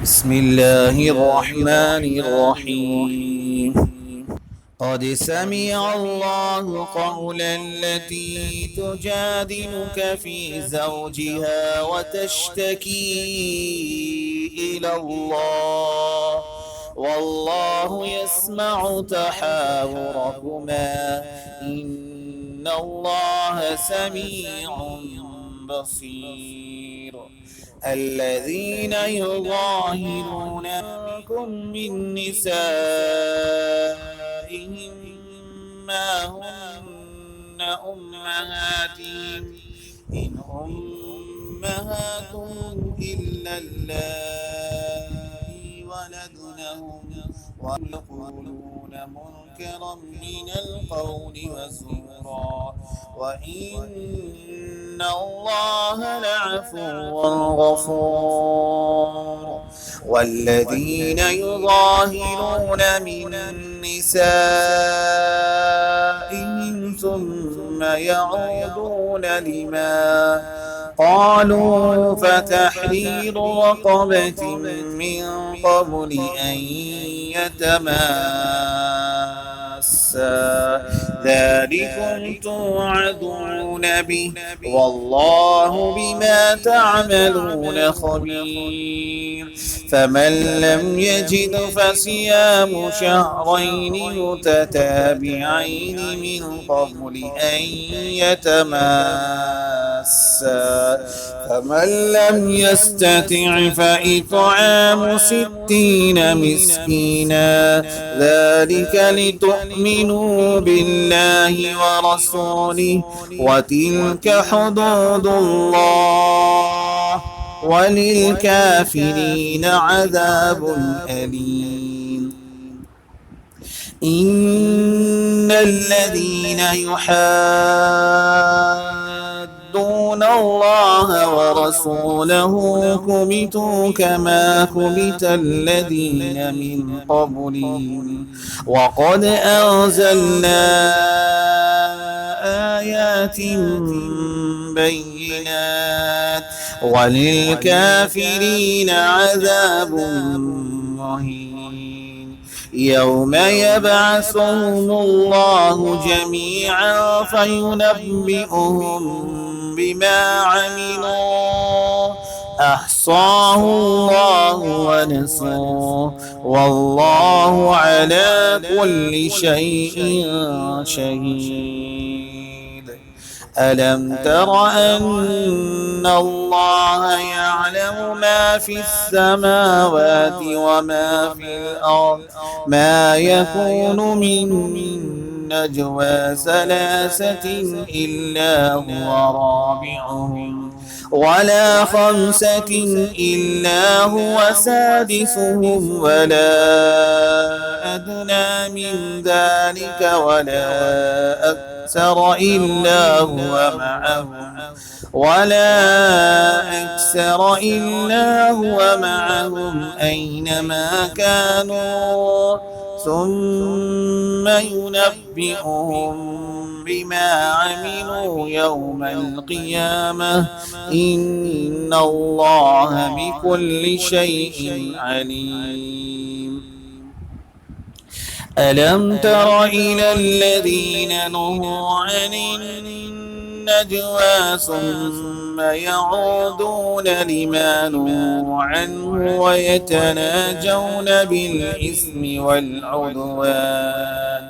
بسم الله الرحمن الرحيم. قد سمع الله قول التي تجادلك في زوجها وتشتكي إلى الله والله يسمع تحاوركما إن الله سميع بصير. الذين يظاهرون منكم من نسائهم ما هن أمهاتهم إن أمهاتهم إلا اللائي ولدنهم ويقولون منكرا من القول وزورا وإن الله لعفو غفور. والذين يظاهرون من نسائهم ثم يعودون لما قالوا فتحرير رقبة من قبل أن يتماسا ذلكم توعدون به والله بما تعملون خبير. فمن لم يجد فصيام شهرين متتابعين من قبل أن يتماسا فمن لم يستطع فإطعام 60 مسكينا ذلك لتؤمنوا بالله ورسوله وتلك حدود الله وللكافرين عذاب أليم. إن الذين يحادون الله ورسوله كبتوا كما كبت الذين من قبلهم وقد أنزلنا آيات بينات وللكافرين عذاب مهين. يوم يبعثهم الله جميعا فينبئهم بما عملوا أحصاه الله ونسوه والله على كل شيء شهيد. ألم تر أن الله يعلم ما في السماوات وما في الأرض ما يكون من نجوى 3 إلا هو رابعهم ولا 5 إلا هو سادسهم ولا أدنى من ذلك ولا أكثر إلا هو معهم أينما كانوا ثم ينبئهم بما عملوا يوم القيامة إن الله بكل شيء عليم. ألم تر إلى الذين نهوا عن النجوى ثم يعودون لما نهوا عنه ويتناجون بالإثم والعدوان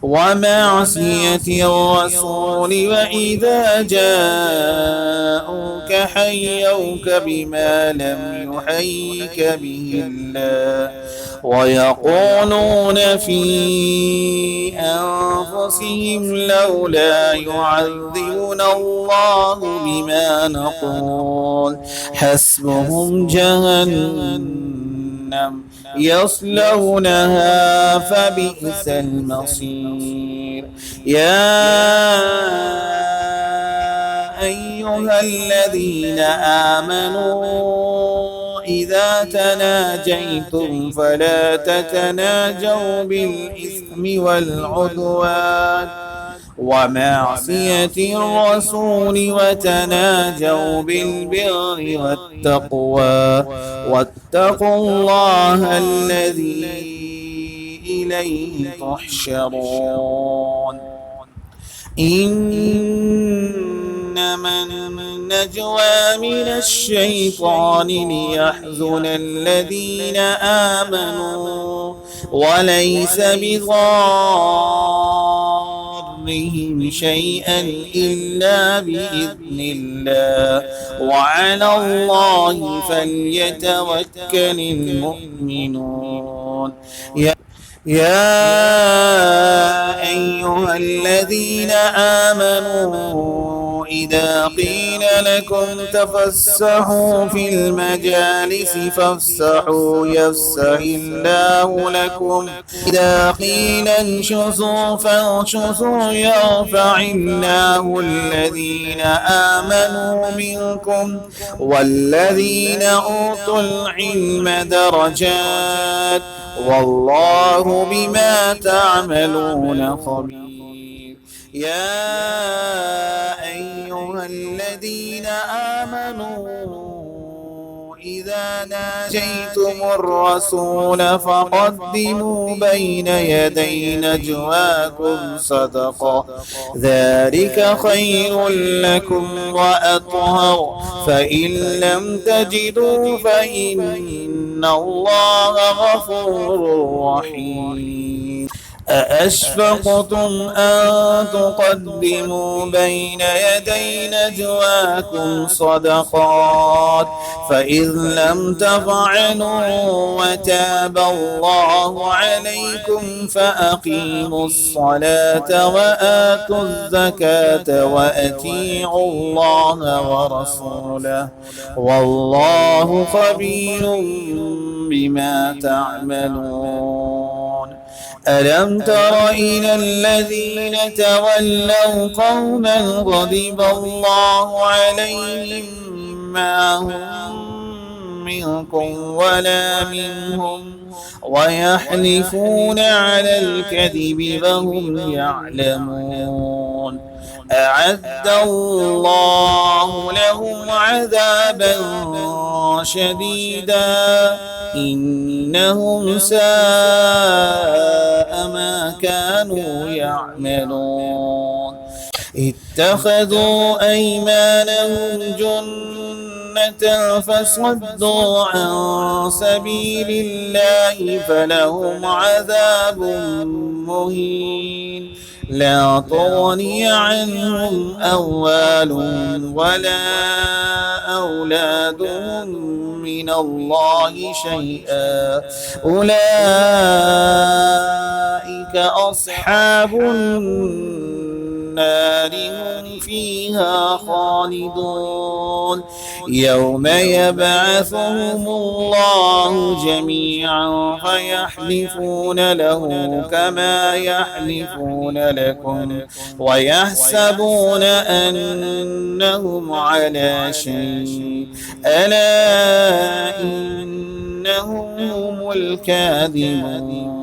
ومعصية الرسول وإذا جاءوك حيوك بما لم يحيك به الله ويقولون في أنفسهم لولا يعذبنا الله بما نقول حسبهم جهنم يصلونها فبئس المصير. يا أيها الذين آمنوا إذا تناجيتم فلا تتناجوا بالإثم والعدوان ومعصية الرسول وتناجوا بالبر والتقوى واتقوا الله الذي إليه تحشرون إنما النجوى من الشيطان ليحزن الذين آمنوا وليس بضارهم شيئا إلا بإذن الله وعلى الله فليتوكل المؤمنون يا أيها الذين آمنوا إذا قيل لكم تفسحوا في المجالس فافسحوا يفسح الله لكم إذا قيل انشزوا فانشزوا يرفع الله الذين آمنوا منكم والذين أوتوا العلم درجات والله بما تعملون خبير يا أيها الذين آمنوا إذا ناجيتم الرسول فقدموا بين يدي نجواكم صدقة ذلك خير لكم وأطهر فإن لم تجدوا فإن الله غفور رحيم أأشفقتم أن تقدموا بين يدي نجواكم صدقات فإذ لم تفعلوا وتاب الله عليكم فأقيموا الصلاة وآتوا الزكاة وأطيعوا الله ورسوله والله خبير بما تعملون ألم تر إلى الذين تولوا قوما غضب الله عليهم ما هم منكم ولا منهم ويحلفون على الكذب وهم يعلمون أعد الله لهم عذابا شديدا إنهم ساء ما كانوا يعملون اتخذوا أيمانهم جنة فصدوا عن سبيل الله فلهم عذاب مهين لا تغني عنهم أموالهم ولا أولادهم من الله شيئا أولئك أصحاب النار هم فيها خالدون يوم يبعثهم الله جميعا فيحلفون له كما يحلفون لكم ويحسبون أنهم على شيء ألا إنهم هم الكاذبون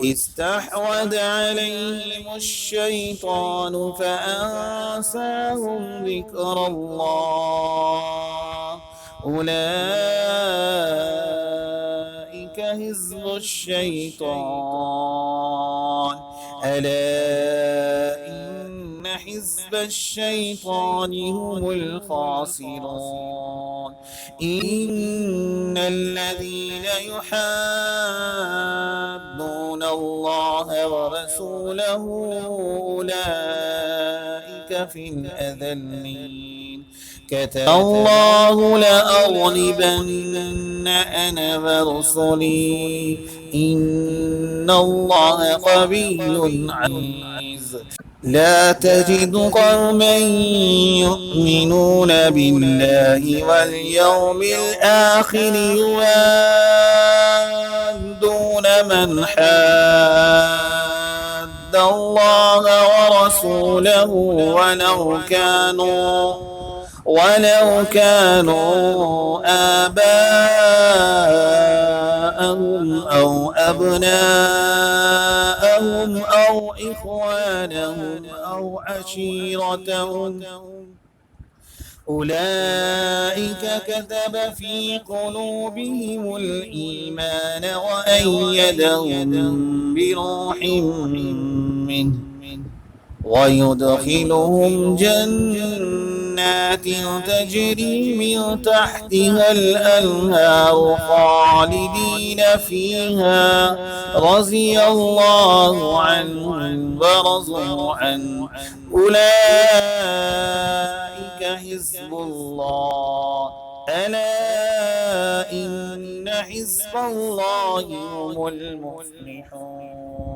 استحوذ عليهم الشيطان فأنساهم ذكر الله أولئك حزب الشيطان ألا إن حزب الشيطان هم الخاسرون إن الذين يحادون الله ورسوله أولئك في الأذلين كتب الله لأغلبن أنا ورسلي إن الله قوي عزيز لا تجد قوما يؤمنون بالله واليوم الآخر يوادون من حاد الله ورسوله ولو كانوا آباءهم أو أبناءهم أو أو إخوانهم أو عشيرتهم أولئك كتب في قلوبهم الإيمان وأيدهم بروح منه ويدخلهم جنات تجري من تحتها الأنهار خالدين فيها رضي الله عنهم ورضوا عنه أولئك حزب الله ألا إن حزب الله هم المفلحون.